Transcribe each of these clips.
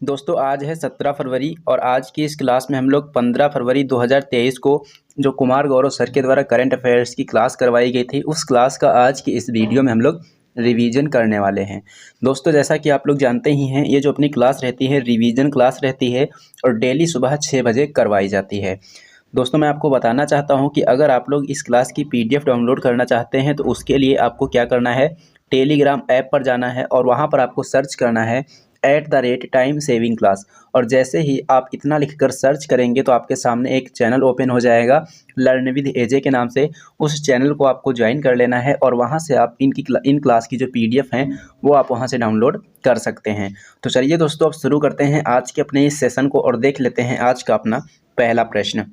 दोस्तों आज है 17 फरवरी और आज की इस क्लास में हम लोग 15 फरवरी 2023 को जो कुमार गौरव सर के द्वारा करंट अफेयर्स की क्लास करवाई गई थी उस क्लास का आज की इस वीडियो में हम लोग रिवीजन करने वाले हैं। दोस्तों जैसा कि आप लोग जानते ही हैं, ये जो अपनी क्लास रहती है रिवीजन क्लास रहती है और डेली सुबह 6 बजे करवाई जाती है। दोस्तों मैं आपको बताना चाहता हूं कि अगर आप लोग इस क्लास की PDF डाउनलोड करना चाहते हैं तो उसके लिए आपको क्या करना है, टेलीग्राम ऐप पर जाना है और वहां पर आपको सर्च करना है @टाइम सेविंग क्लास। और जैसे ही आप इतना लिखकर सर्च करेंगे तो आपके सामने एक चैनल ओपन हो जाएगा लर्न विद एजे के नाम से। उस चैनल को आपको ज्वाइन कर लेना है और वहां से आप इन क्लास की जो PDF हैं वो आप वहां से डाउनलोड कर सकते हैं। तो चलिए दोस्तों अब शुरू करते हैं आज के अपने इस सेशन को और देख लेते हैं आज का अपना पहला प्रश्न।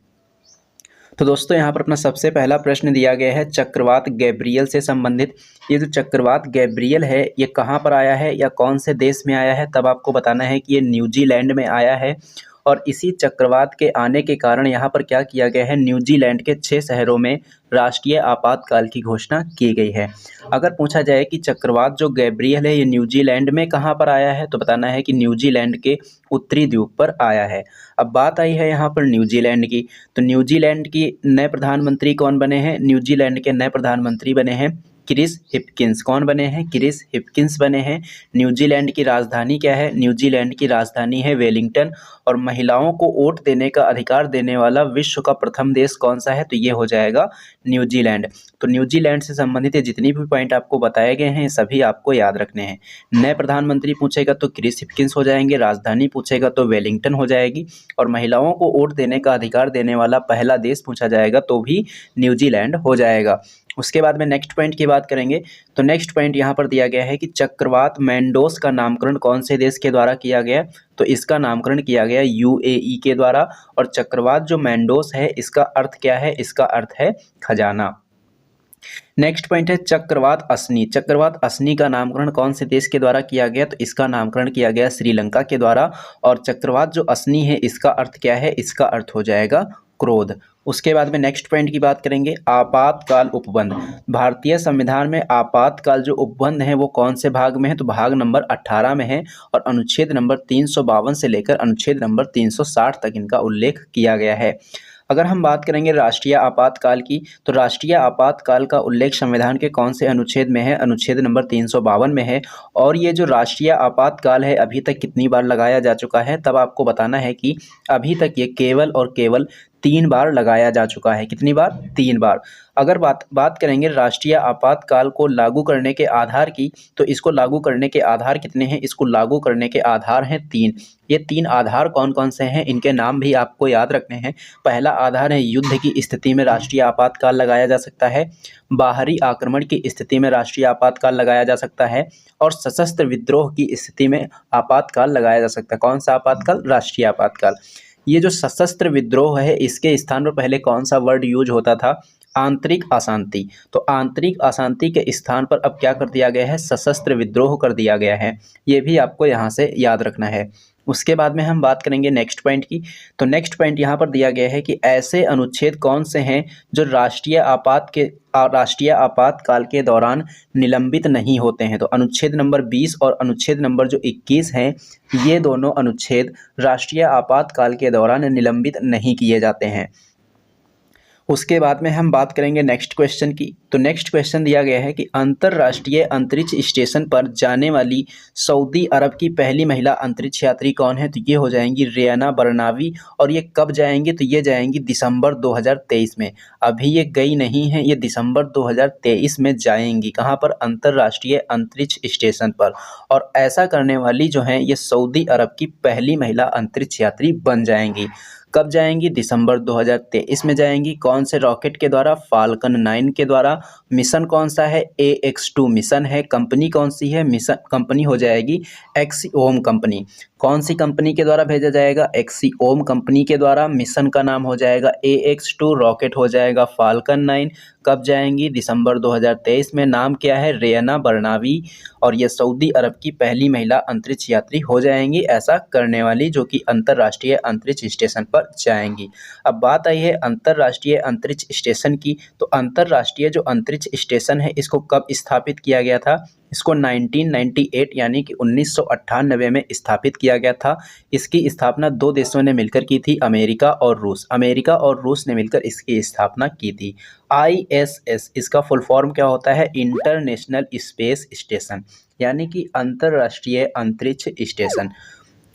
तो दोस्तों यहाँ पर अपना सबसे पहला प्रश्न दिया गया है चक्रवात गैब्रियल से संबंधित। ये जो चक्रवात गैब्रियल है ये कहाँ पर आया है या कौन से देश में आया है, तब आपको बताना है कि ये न्यूजीलैंड में आया है। और इसी चक्रवात के आने के कारण यहाँ पर क्या किया गया है, न्यूजीलैंड के 6 शहरों में राष्ट्रीय आपातकाल की घोषणा की गई है। अगर पूछा जाए कि चक्रवात जो गैब्रियल है ये न्यूजीलैंड में कहाँ पर आया है, तो बताना है कि न्यूजीलैंड के उत्तरी द्वीप पर आया है। अब बात आई है यहाँ पर न्यूजीलैंड की, तो न्यूजीलैंड की नए प्रधानमंत्री कौन बने हैं? न्यूजीलैंड के नए प्रधानमंत्री बने हैं क्रिस हिप्किंस। कौन बने हैं? क्रिस हिप्किंस बने हैं। न्यूजीलैंड की राजधानी क्या है? न्यूजीलैंड की राजधानी है वेलिंगटन। और महिलाओं को वोट देने का अधिकार देने वाला विश्व का प्रथम देश कौन सा है? तो ये हो जाएगा न्यूजीलैंड। तो न्यूजीलैंड से संबंधित जितनी भी पॉइंट आपको बताए गए हैं सभी आपको याद रखने हैं। नए प्रधानमंत्री पूछेगा तो क्रिस हिप्किंस हो जाएंगे, राजधानी पूछेगा तो वेलिंगटन हो जाएगी, और महिलाओं को वोट देने का अधिकार देने वाला पहला देश पूछा जाएगा तो भी न्यूजीलैंड हो जाएगा। उसके बाद में नेक्स्ट पॉइंट की बात करेंगे तो नेक्स्ट पॉइंट यहाँ पर दिया गया है कि चक्रवात मैंडोस का नामकरण कौन से देश के द्वारा किया गया? तो इसका नामकरण किया गया UAE के द्वारा। और चक्रवात जो मैंडोस है इसका अर्थ क्या है? इसका अर्थ है खजाना। नेक्स्ट पॉइंट है चक्रवात असनी। चक्रवात असनी का नामकरण कौन से देश के द्वारा किया गया? तो इसका नामकरण किया गया श्रीलंका के द्वारा। और चक्रवात जो असनी है इसका अर्थ क्या है? इसका अर्थ हो जाएगा क्रोध। उसके बाद में नेक्स्ट पॉइंट की बात करेंगे आपातकाल उपबंध। भारतीय संविधान में आपातकाल जो उपबंध है वो कौन से भाग में है? तो भाग नंबर 18 में है और अनुच्छेद नंबर 352 से लेकर अनुच्छेद नंबर 360 तक इनका उल्लेख किया गया है। अगर हम बात करेंगे राष्ट्रीय आपातकाल की, तो राष्ट्रीय आपातकाल का उल्लेख संविधान के कौन से अनुच्छेद में है? अनुच्छेद नंबर 352 में है। और ये जो राष्ट्रीय आपातकाल है अभी तक कितनी बार लगाया जा चुका है, तब आपको बताना है कि अभी तक ये केवल और केवल 3 बार लगाया जा चुका है। कितनी बार? 3 बार। अगर बात करेंगे राष्ट्रीय आपातकाल को लागू करने के आधार की, तो इसको लागू करने के आधार कितने हैं? इसको लागू करने के आधार हैं 3। ये 3 आधार कौन कौन से हैं इनके नाम भी आपको याद रखने हैं। पहला आधार है युद्ध की स्थिति में राष्ट्रीय आपातकाल लगाया जा सकता है, बाहरी आक्रमण की स्थिति में राष्ट्रीय आपातकाल लगाया जा सकता है, और सशस्त्र विद्रोह की स्थिति में आपातकाल लगाया जा सकता है। कौन सा आपातकाल? राष्ट्रीय आपातकाल। ये जो सशस्त्र विद्रोह है इसके स्थान पर पहले कौन सा वर्ड यूज होता था? आंतरिक अशांति। तो आंतरिक अशांति के स्थान पर अब क्या कर दिया गया है? सशस्त्र विद्रोह कर दिया गया है। ये भी आपको यहाँ से याद रखना है। उसके बाद में हम बात करेंगे नेक्स्ट पॉइंट की, तो नेक्स्ट पॉइंट यहाँ पर दिया गया है कि ऐसे अनुच्छेद कौन से हैं जो राष्ट्रीय आपातकाल के दौरान निलंबित नहीं होते हैं? तो अनुच्छेद नंबर 20 और अनुच्छेद नंबर जो 21 हैं ये दोनों अनुच्छेद राष्ट्रीय आपातकाल के दौरान निलंबित नहीं किए जाते हैं। उसके बाद में हम बात करेंगे नेक्स्ट क्वेश्चन की, तो नेक्स्ट क्वेश्चन दिया गया है कि अंतर्राष्ट्रीय अंतरिक्ष स्टेशन पर जाने वाली सऊदी अरब की पहली महिला अंतरिक्ष यात्री कौन है? तो ये हो जाएंगी रेयाना बरनावी। और ये कब जाएंगी? तो ये जाएंगी दिसंबर 2023 में। अभी ये गई नहीं है, ये दिसंबर 2023 में जाएंगी। कहाँ पर? अंतर्राष्ट्रीय अंतरिक्ष स्टेशन पर। और ऐसा करने वाली जो है ये सऊदी अरब की पहली महिला अंतरिक्ष यात्री बन जाएंगी। कब जाएंगी? दिसंबर 2023 में जाएंगी। कौन से रॉकेट के द्वारा? फाल्कन 9 के द्वारा। मिशन कौन सा है? AX2 मिशन है। कंपनी कौन सी है? मिशन कंपनी हो जाएगी एक्सियोम कंपनी। कौन सी कंपनी के द्वारा भेजा जाएगा? एक्सियोम कंपनी के द्वारा। मिशन का नाम हो जाएगा AX2, रॉकेट हो जाएगा फाल्कन 9। कब जाएंगी? दिसंबर 2023 में। नाम क्या है? रेयाना बरनावी। और ये सऊदी अरब की पहली महिला अंतरिक्ष यात्री हो जाएंगी ऐसा करने वाली, जो कि अंतर्राष्ट्रीय अंतरिक्ष स्टेशन पर जाएंगी। अब बात आई है अंतर्राष्ट्रीय अंतरिक्ष स्टेशन की, तो अंतर्राष्ट्रीय जो अंतरिक्ष स्टेशन है इसको कब स्थापित किया गया था? इसको 1998 यानी कि 1998 में स्थापित किया गया था। इसकी स्थापना दो देशों ने मिलकर की थी, अमेरिका और रूस। अमेरिका और रूस ने मिलकर इसकी स्थापना की थी। ISS इसका फुल फॉर्म क्या होता है? इंटरनेशनल स्पेस स्टेशन, यानी कि अंतर्राष्ट्रीय अंतरिक्ष स्टेशन।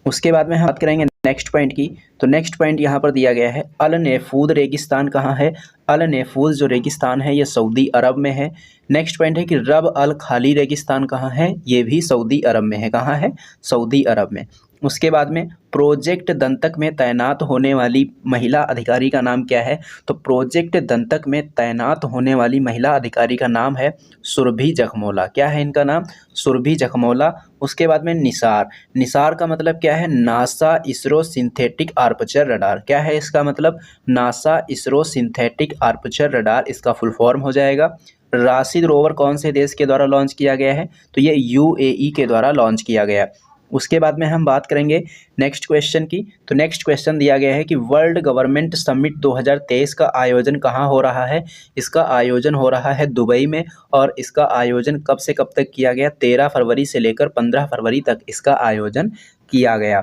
उसके बाद में हम बात करेंगे नेक्स्ट पॉइंट की। तो नेक्स्ट पॉइंट यहाँ पर दिया गया है, अल नेफूद रेगिस्तान कहाँ है? अल नेफूद जो रेगिस्तान है ये सऊदी अरब में है। नेक्स्ट पॉइंट है कि रब अल खाली रेगिस्तान कहाँ है? ये भी सऊदी अरब में है। कहाँ है? सऊदी अरब में। उसके बाद में प्रोजेक्ट दंतक में तैनात होने वाली महिला अधिकारी का नाम क्या है? तो प्रोजेक्ट दंतक में तैनात होने वाली महिला अधिकारी का नाम है सुरभि जखमोला। क्या है इनका नाम? सुरभि जखमोला। उसके बाद में निसार। निसार का मतलब क्या है? NASA ISRO synthetic aperture radar. क्या है इसका मतलब? NASA ISRO synthetic aperture radar इसका फुल फॉर्म हो जाएगा। राशिद रोवर कौन से देश के द्वारा लॉन्च किया गया है? तो ये UAE के द्वारा लॉन्च किया गया। उसके बाद में हम बात करेंगे नेक्स्ट क्वेश्चन की। तो नेक्स्ट क्वेश्चन दिया गया है कि वर्ल्ड गवर्नमेंट समिट 2023 का आयोजन कहाँ हो रहा है? इसका आयोजन हो रहा है दुबई में। और इसका आयोजन कब से कब तक किया गया? 13 फरवरी से लेकर 15 फरवरी तक इसका आयोजन किया गया।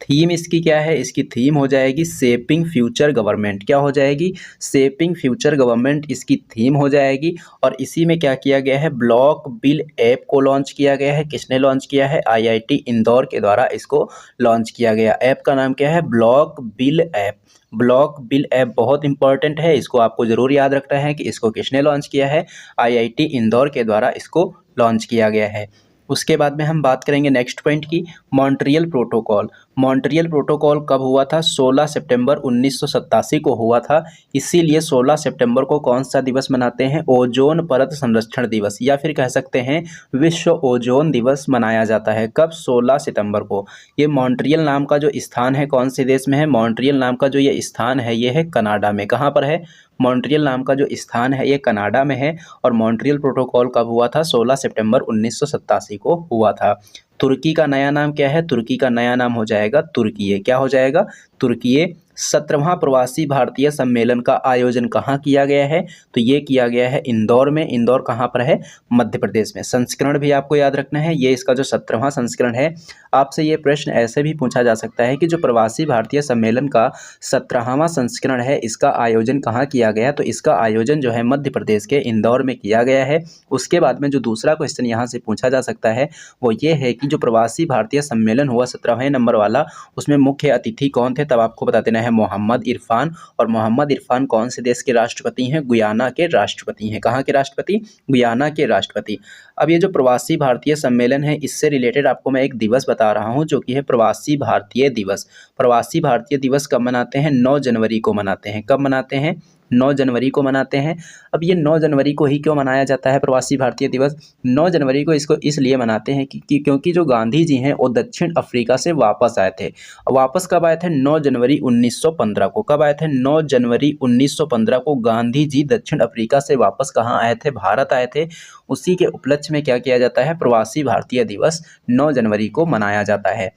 थीम इसकी क्या है? इसकी थीम हो जाएगी शेपिंग फ्यूचर गवर्नमेंट। क्या हो जाएगी? शेपिंग फ्यूचर गवर्नमेंट इसकी थीम हो जाएगी। और इसी में क्या किया गया है? ब्लॉक बिल ऐप को लॉन्च किया गया है। किसने लॉन्च किया है? IIT इंदौर के द्वारा इसको लॉन्च किया गया। ऐप का नाम क्या है? Block bill app. Block bill app बहुत इंपॉर्टेंट है, इसको आपको ज़रूर याद रखना है कि इसको किसने लॉन्च किया है? IIT इंदौर के द्वारा इसको लॉन्च किया गया है। उसके बाद में हम बात करेंगे नेक्स्ट पॉइंट की, मॉन्ट्रियल प्रोटोकॉल। मॉन्ट्रियल प्रोटोकॉल कब हुआ था? 16 सितंबर 1987 को हुआ था। इसीलिए 16 सितंबर को कौन सा दिवस मनाते हैं? ओजोन परत संरक्षण दिवस, या फिर कह सकते हैं विश्व ओजोन दिवस मनाया जाता है। कब? 16 सितंबर को। ये मॉन्ट्रियल नाम का जो स्थान है कौन से देश में है? मॉन्ट्रियल नाम का जो ये स्थान है ये है कनाडा में। कहाँ पर है? मॉन्ट्रियल नाम का जो स्थान है ये कनाडा में है। और मॉन्ट्रियल प्रोटोकॉल कब हुआ था? 16 सितंबर 1987 को हुआ था। तुर्की का नया नाम क्या है? तुर्की का नया नाम हो जाएगा तुर्कीये। क्या हो जाएगा? तुर्कीये। 17वां प्रवासी भारतीय सम्मेलन का आयोजन कहाँ किया गया है? तो ये किया गया है इंदौर में। इंदौर कहाँ पर है? मध्य प्रदेश में। संस्करण भी आपको याद रखना है, ये इसका जो 17वां संस्करण है। आपसे ये प्रश्न ऐसे भी पूछा जा सकता है कि जो प्रवासी भारतीय सम्मेलन का 17वां संस्करण है इसका आयोजन कहाँ किया गया? तो इसका आयोजन जो है मध्य प्रदेश के इंदौर में किया गया है। उसके बाद में जो दूसरा क्वेश्चन यहाँ से पूछा जा सकता है वो ये है कि जो प्रवासी भारतीय सम्मेलन हुआ 17वें नंबर वाला, उसमें मुख्य अतिथि कौन थे? तब आपको बता देना है मोहम्मद इरफान। और मोहम्मद इरफान कौन से देश के राष्ट्रपति हैं? गुयाना के राष्ट्रपति हैं। कहाँ के राष्ट्रपति? गुयाना के राष्ट्रपति। अब ये जो प्रवासी भारतीय सम्मेलन है इससे रिलेटेड आपको मैं एक दिवस बता रहा हूँ जो कि है प्रवासी भारतीय दिवस। प्रवासी भारतीय दिवस कब मनाते हैं? 9 जनवरी को मनाते हैं। कब मनाते हैं? 9 जनवरी को मनाते हैं। अब ये 9 जनवरी को ही क्यों मनाया जाता है प्रवासी भारतीय दिवस? 9 जनवरी को इसको इसलिए मनाते हैं कि क्योंकि जो गांधी जी हैं वो दक्षिण अफ्रीका से वापस आए थे। वापस कब आए थे? 9 जनवरी 1915 को। कब आए थे? 9 जनवरी 1915 को गांधी जी दक्षिण अफ्रीका से वापस कहाँ आए थे? भारत आए थे। उसी के उपलक्ष्य में क्या किया जाता है? प्रवासी भारतीय दिवस 9 जनवरी को मनाया जाता है।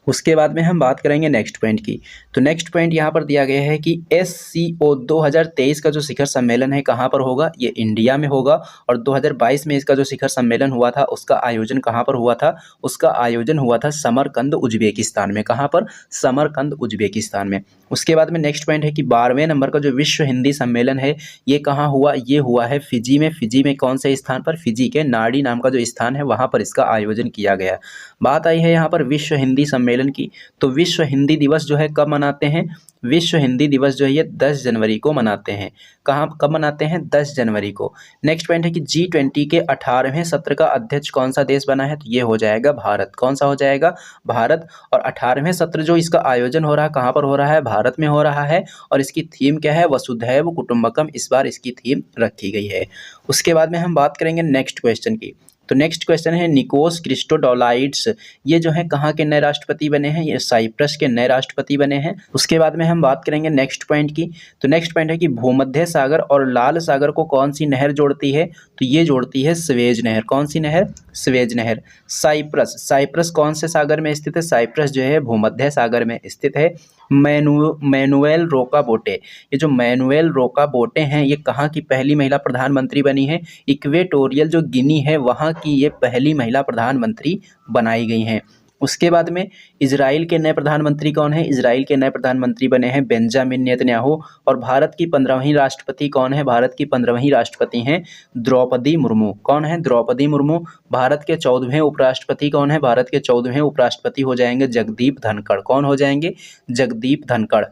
उसके बाद में हम बात करेंगे नेक्स्ट पॉइंट की। तो नेक्स्ट पॉइंट यहाँ पर दिया गया है कि SCO 2023 का जो शिखर सम्मेलन है कहाँ पर होगा? ये इंडिया में होगा। और 2022 में इसका जो शिखर सम्मेलन हुआ था उसका आयोजन कहाँ पर हुआ था? उसका आयोजन हुआ था समरकंद उज्बेकिस्तान में। कहाँ पर? समरकंद उज्बेकिस्तान में। उसके बाद में नेक्स्ट पॉइंट है कि 12वें नंबर का जो विश्व हिंदी सम्मेलन है ये कहाँ हुआ? ये हुआ है फिजी में। फिजी में कौन से स्थान पर? फिजी के नाडी नाम का जो स्थान है वहाँ पर इसका आयोजन किया गया। बात आई है यहाँ पर विश्व हिंदी सम्मेलन की। तो विश्व हिंदी दिवस जो है कब मनाते हैं? विश्व हिंदी दिवस जो है ये 10 जनवरी को मनाते हैं। कहाँ कब मनाते हैं? 10 जनवरी को। नेक्स्ट पॉइंट है कि G20 के 18वें सत्र का अध्यक्ष कौन सा देश बना है? तो ये हो जाएगा भारत। कौन सा हो जाएगा? भारत। और 18वें सत्र जो इसका आयोजन हो रहा है कहाँ पर हो रहा है? भारत में हो रहा है। और इसकी थीम क्या है? वसुधैव कुटुंबकम इस बार इसकी थीम रखी गई है। उसके बाद में हम बात करेंगे नेक्स्ट क्वेश्चन की। तो नेक्स्ट क्वेश्चन है निकोस क्रिस्टोडोलाइड्स, ये जो है कहाँ के नए राष्ट्रपति बने हैं? ये साइप्रस के नए राष्ट्रपति बने हैं। उसके बाद में हम बात करेंगे नेक्स्ट पॉइंट की। तो नेक्स्ट पॉइंट है कि भूमध्य सागर और लाल सागर को कौन सी नहर जोड़ती है? तो ये जोड़ती है स्वेज नहर। कौन सी नहर? स्वेज नहर। साइप्रस, साइप्रस कौन से सागर में स्थित है? साइप्रस जो है भूमध्य सागर में स्थित है। मैनुएल रोका बोटे। ये जो मैनुएल रोका बोटे हैं ये कहाँ की पहली महिला प्रधानमंत्री बनी है? इक्वेटोरियल जो गिनी है वहाँ की ये पहली महिला प्रधानमंत्री बनाई गई हैं। उसके बाद में इजराइल के नए प्रधानमंत्री कौन है? इजराइल के नए प्रधानमंत्री बने हैं बेंजामिन नेतन्याहू। और भारत की 15वीं राष्ट्रपति कौन है? भारत की 15वीं राष्ट्रपति हैं द्रौपदी मुर्मू। कौन है? द्रौपदी मुर्मू। भारत के 14वें उपराष्ट्रपति कौन है? भारत के 14वें उपराष्ट्रपति हो जाएंगे जगदीप धनखड़। कौन हो जाएंगे? जगदीप धनखड़।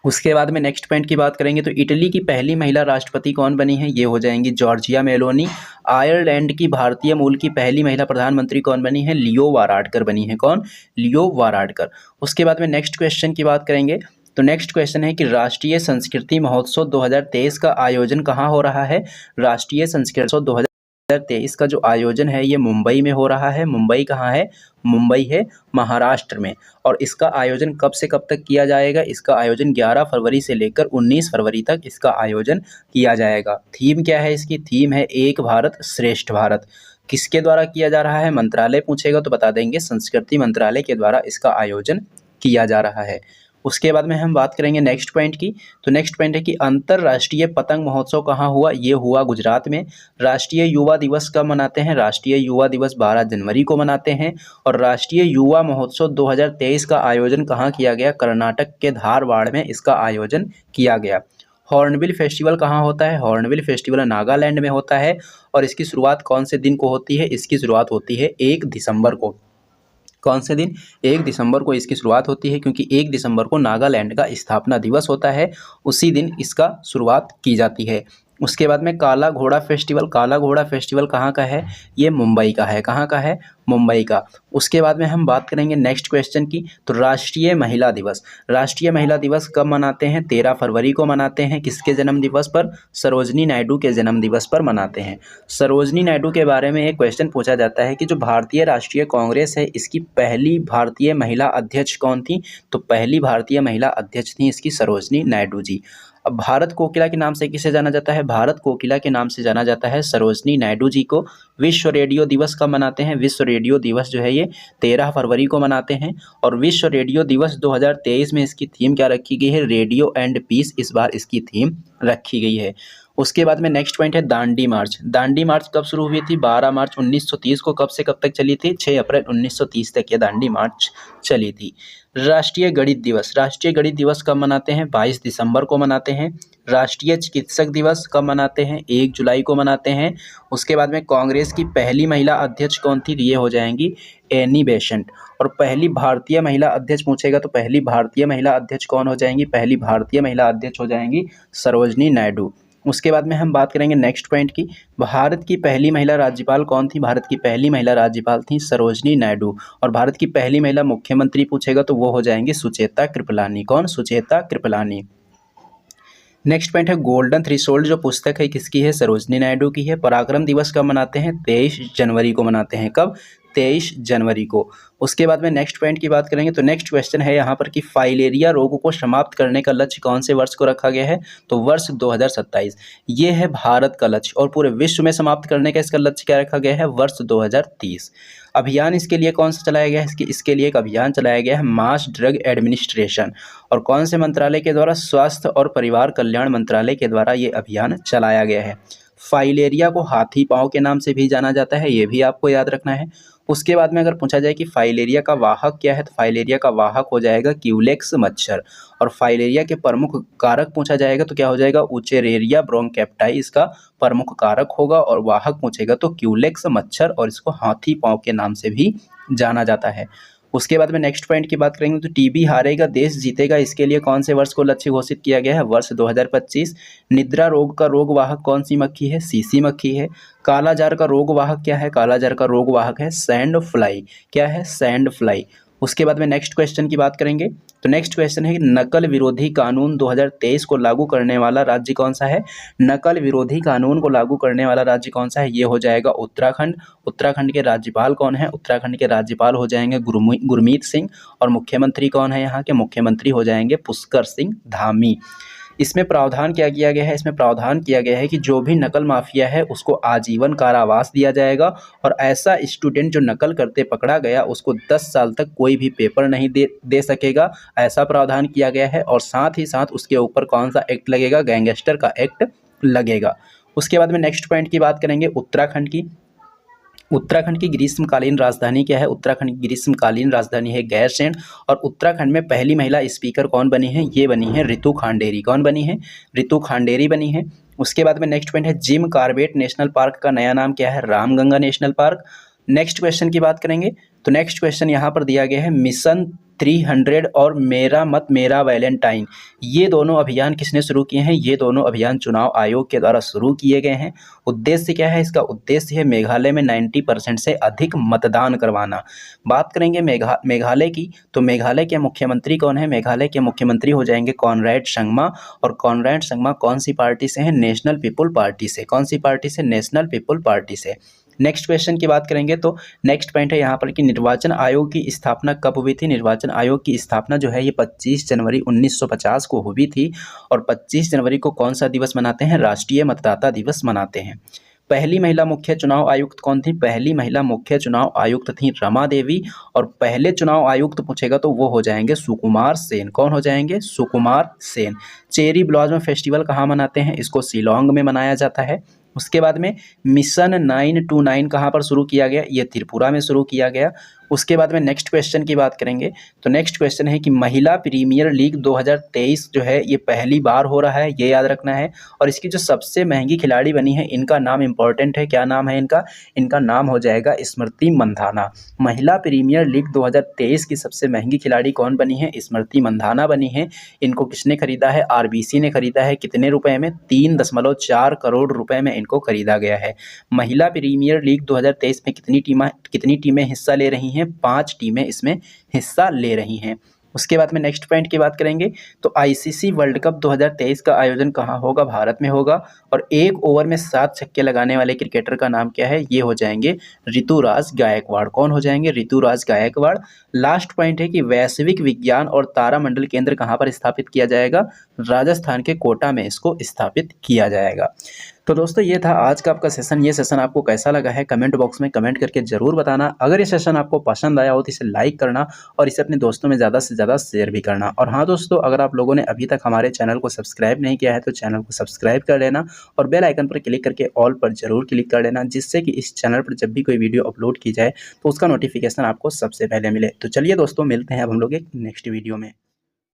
उसके बाद में नेक्स्ट पॉइंट की बात करेंगे तो इटली की पहली महिला राष्ट्रपति कौन बनी है? ये हो जाएंगी जॉर्जिया मेलोनी। आयरलैंड की भारतीय मूल की पहली महिला प्रधानमंत्री कौन बनी है? लियो वाराडकर बनी है। कौन? लियो वाराडकर। उसके बाद में नेक्स्ट क्वेश्चन की बात करेंगे तो नेक्स्ट क्वेश्चन है कि राष्ट्रीय संस्कृति महोत्सव 2023 का आयोजन कहाँ हो रहा है? राष्ट्रीय संस्कृति महोत्सव 2023 का जो आयोजन है ये मुंबई में हो रहा है। मुंबई कहाँ है? मुंबई है महाराष्ट्र में। और इसका आयोजन कब से कब तक किया जाएगा? इसका आयोजन 11 फरवरी से लेकर 19 फरवरी तक इसका आयोजन किया जाएगा। थीम क्या है इसकी? थीम है एक भारत श्रेष्ठ भारत। किसके द्वारा किया जा रहा है? मंत्रालय पूछेगा तो बता देंगे संस्कृति मंत्रालय के द्वारा इसका आयोजन किया जा रहा है। उसके बाद में हम बात करेंगे नेक्स्ट पॉइंट की तो नेक्स्ट पॉइंट है कि अंतरराष्ट्रीय पतंग महोत्सव कहाँ हुआ? ये हुआ गुजरात में। राष्ट्रीय युवा दिवस कब मनाते हैं? राष्ट्रीय युवा दिवस 12 जनवरी को मनाते हैं। और राष्ट्रीय युवा महोत्सव 2023 का आयोजन कहाँ किया गया? कर्नाटक के धारवाड़ में इसका आयोजन किया गया। हॉर्नबिल फेस्टिवल कहाँ होता है? हॉर्नबिल फेस्टिवल नागालैंड में होता है। और इसकी शुरुआत कौन से दिन को होती है? इसकी शुरुआत होती है 1 दिसंबर को। कौन से दिन? 1 दिसंबर को इसकी शुरुआत होती है क्योंकि 1 दिसंबर को नागालैंड का स्थापना दिवस होता है, उसी दिन इसका शुरुआत की जाती है। उसके बाद में काला घोड़ा फेस्टिवल। काला घोड़ा फेस्टिवल कहाँ का है? ये मुंबई का है। कहाँ का है? मुंबई का। उसके बाद में हम बात करेंगे नेक्स्ट क्वेश्चन की तो राष्ट्रीय महिला दिवस। राष्ट्रीय महिला दिवस कब मनाते हैं? 13 फरवरी को मनाते हैं। किसके जन्म दिवस पर? सरोजनी नायडू के जन्म दिवस पर मनाते हैं। सरोजनी नायडू के बारे में एक क्वेश्चन पूछा जाता है कि जो भारतीय राष्ट्रीय कांग्रेस है इसकी पहली भारतीय महिला अध्यक्ष कौन थी? तो पहली भारतीय महिला अध्यक्ष थी इसकी सरोजनी नायडू जी। अब भारत कोकिला के नाम से किसे जाना जाता है? भारत कोकिला के नाम से जाना जाता है सरोजनी नायडू जी को। विश्व रेडियो दिवस कब मनाते हैं? विश्व रेडियो दिवस जो है ये 13 फरवरी को मनाते हैं। और विश्व रेडियो दिवस 2023 में इसकी थीम क्या रखी गई है? रेडियो एंड पीस इस बार इसकी थीम रखी गई है। उसके बाद में नेक्स्ट पॉइंट है दांडी मार्च। दांडी मार्च कब शुरू हुई थी? 12 मार्च 1930 को। कब से कब तक चली थी? 6 अप्रैल 1930 तक ये दांडी मार्च चली थी। राष्ट्रीय गणित दिवस। राष्ट्रीय गणित दिवस कब मनाते हैं? 22 दिसंबर को मनाते हैं। राष्ट्रीय चिकित्सक दिवस कब मनाते हैं? 1 जुलाई को मनाते हैं। उसके बाद में कांग्रेस की पहली महिला अध्यक्ष कौन थी? ये हो जाएंगी एनी बेसेंट। और पहली भारतीय महिला अध्यक्ष पूछेगा तो पहली भारतीय महिला अध्यक्ष कौन हो जाएंगी? पहली भारतीय महिला अध्यक्ष हो जाएंगी सरोजनी नायडू। उसके बाद में हम बात करेंगे नेक्स्ट पॉइंट की। भारत की पहली महिला राज्यपाल कौन थी? भारत की पहली महिला राज्यपाल थी सरोजनी नायडू। और भारत की पहली महिला मुख्यमंत्री पूछेगा तो वो हो जाएंगे सुचेता कृपलानी। कौन? सुचेता कृपलानी। नेक्स्ट पॉइंट है गोल्डन थ्रेशोल्ड। जो पुस्तक है किसकी है? सरोजनी नायडू की है। पराक्रम दिवस कब मनाते हैं? 23 जनवरी को मनाते हैं। कब? 23 जनवरी को। उसके बाद में नेक्स्ट पॉइंट की बात करेंगे तो नेक्स्ट क्वेश्चन है यहाँ पर कि फाइलेरिया रोग को समाप्त करने का लक्ष्य कौन से वर्ष को रखा गया है? तो वर्ष 2027। ये है भारत का लक्ष्य। और पूरे विश्व में समाप्त करने का इसका लक्ष्य क्या रखा गया है? वर्ष 2030। अभियान इसके लिए कौन सा चलाया गया है? इसके लिए एक अभियान चलाया गया है मास ड्रग एडमिनिस्ट्रेशन। और कौन से मंत्रालय के द्वारा? स्वास्थ्य और परिवार कल्याण मंत्रालय के द्वारा ये अभियान चलाया गया है। फाइलेरिया को हाथी पांव के नाम से भी जाना जाता है, ये भी आपको याद रखना है। उसके बाद में अगर पूछा जाए कि फाइलेरिया का वाहक क्या है तो फाइलेरिया का वाहक हो जाएगा क्यूलेक्स मच्छर। और फाइलेरिया के प्रमुख कारक पूछा जाएगा तो क्या हो जाएगा? उचेरेरिया ब्रोंकेप्टाई इसका प्रमुख कारक होगा। और वाहक पूछेगा तो क्यूलेक्स मच्छर और इसको हाथी पांव के नाम से भी जाना जाता है। उसके बाद में नेक्स्ट पॉइंट की बात करेंगे तो टीबी हारेगा देश जीतेगा, इसके लिए कौन से वर्ष को लक्ष्य घोषित किया गया है? वर्ष 2025। निद्रा रोग का रोग वाहक कौन सी मक्खी है? सीसी मक्खी है। कालाजार का रोग वाहक क्या है? कालाजार का रोग वाहक है सैंड फ्लाई। क्या है? Sand fly. उसके बाद में नेक्स्ट क्वेश्चन की बात करेंगे तो नेक्स्ट क्वेश्चन है कि नकल विरोधी कानून 2023 को लागू करने वाला राज्य कौन सा है? नकल विरोधी कानून को लागू करने वाला राज्य कौन सा है? ये हो जाएगा उत्तराखंड। उत्तराखंड के राज्यपाल कौन है? उत्तराखंड के राज्यपाल हो जाएंगे गुरमीत सिंह। और मुख्यमंत्री कौन है यहाँ के? मुख्यमंत्री हो जाएंगे पुष्कर सिंह धामी। इसमें प्रावधान क्या किया गया है, इसमें प्रावधान किया गया है कि जो भी नकल माफिया है उसको आजीवन कारावास दिया जाएगा और ऐसा स्टूडेंट जो नकल करते पकड़ा गया उसको 10 साल तक कोई भी पेपर नहीं दे सकेगा, ऐसा प्रावधान किया गया है। और साथ ही साथ उसके ऊपर कौन सा एक्ट लगेगा, गैंगस्टर का एक्ट लगेगा। उसके बाद में नेक्स्ट पॉइंट की बात करेंगे उत्तराखंड की। उत्तराखंड की ग्रीष्मकालीन राजधानी क्या है, उत्तराखंड की ग्रीष्मकालीन राजधानी है गैरसैंण। और उत्तराखंड में पहली महिला स्पीकर कौन बनी है, ये बनी है रितु खांडेरी। कौन बनी है, रितु खांडेरी बनी है। उसके बाद में नेक्स्ट पॉइंट है जिम कॉर्बेट नेशनल पार्क का नया नाम क्या है, Ramganga national park. Next question की बात करेंगे तो नेक्स्ट क्वेश्चन यहाँ पर दिया गया है मिशन 300 और मेरा मत मेरा वैलेंटाइन, ये दोनों अभियान किसने शुरू किए हैं, ये दोनों अभियान चुनाव आयोग के द्वारा शुरू किए गए हैं। उद्देश्य क्या है, इसका उद्देश्य है मेघालय में 90% से अधिक मतदान करवाना। बात करेंगे मेघालय की, तो मेघालय के मुख्यमंत्री कौन है, मेघालय के मुख्यमंत्री हो जाएंगे कॉनरेड संगमा। और कॉनरेड संगमा कौन सी पार्टी से हैं, नेशनल पीपुल पार्टी से। कौन सी पार्टी से, नेशनल पीपुल पार्टी से। नेक्स्ट क्वेश्चन की बात करेंगे तो नेक्स्ट पॉइंट है यहाँ पर कि निर्वाचन आयोग की स्थापना कब हुई थी। निर्वाचन आयोग की स्थापना जो है ये 25 जनवरी 1950 को हुई थी। और 25 जनवरी को कौन सा दिवस मनाते हैं, राष्ट्रीय मतदाता दिवस मनाते हैं। पहली महिला मुख्य चुनाव आयुक्त कौन थी, पहली महिला मुख्य चुनाव आयुक्त थी रमा देवी। और पहले चुनाव आयुक्त पूछेगा तो वो हो जाएंगे सुकुमार सेन। कौन हो जाएंगे, Sukumar Sen. Cherry blossom festival कहाँ मनाते हैं, इसको शिलोंग में मनाया जाता है। उसके बाद में मिशन 929 कहाँ पर शुरू किया गया, ये त्रिपुरा में शुरू किया गया। उसके बाद में नेक्स्ट क्वेश्चन की बात करेंगे तो नेक्स्ट क्वेश्चन है कि महिला प्रीमियर लीग 2023 जो है ये पहली बार हो रहा है, ये याद रखना है। और इसकी जो सबसे महंगी खिलाड़ी बनी है इनका नाम इंपॉर्टेंट है, क्या नाम है इनका, इनका नाम हो जाएगा स्मृति मंधाना। महिला प्रीमियर लीग 2023 की सबसे महंगी खिलाड़ी कौन बनी है, स्मृति मंधाना बनी है। इनको किसने खरीदा है, आरबीसी ने खरीदा है। कितने रुपए में, 3.4 करोड़ रुपए में इनको खरीदा गया है। महिला प्रीमियर लीग 2023 में कितनी टीमें हिस्सा ले रही हैं, 5 टीमें इसमें हिस्सा ले रही हैं। उसके बाद में नेक्स्ट पॉइंट की बात करेंगे तो आईसीसी वर्ल्ड कप 2023 का आयोजन कहाँ होगा, भारत में होगा। और 1 ओवर में 7 छक्के लगाने वाले क्रिकेटर का नाम क्या है, ये हो जाएंगे ऋतुराज गायकवाड़। कौन हो जाएंगे, ऋतुराज गायकवाड़। लास्ट पॉइंट है कि वैश्विक विज्ञान और तारामंडल केंद्र कहाँ पर स्थापित किया जाएगा, राजस्थान के कोटा में इसको स्थापित किया जाएगा। तो दोस्तों ये था आज का आपका सेशन। ये सेशन आपको कैसा लगा है कमेंट बॉक्स में कमेंट करके ज़रूर बताना। अगर ये सेशन आपको पसंद आया हो तो इसे लाइक करना और इसे अपने दोस्तों में ज़्यादा से ज़्यादा शेयर भी करना। और हाँ दोस्तों, अगर आप लोगों ने अभी तक हमारे चैनल को सब्सक्राइब नहीं किया है तो चैनल को सब्सक्राइब कर लेना और बेल आइकन पर क्लिक करके ऑल पर ज़रूर क्लिक कर लेना, जिससे कि इस चैनल पर जब भी कोई वीडियो अपलोड की जाए तो उसका नोटिफिकेशन आपको सबसे पहले मिले। तो चलिए दोस्तों, मिलते हैं अब हम लोग एक नेक्स्ट वीडियो में।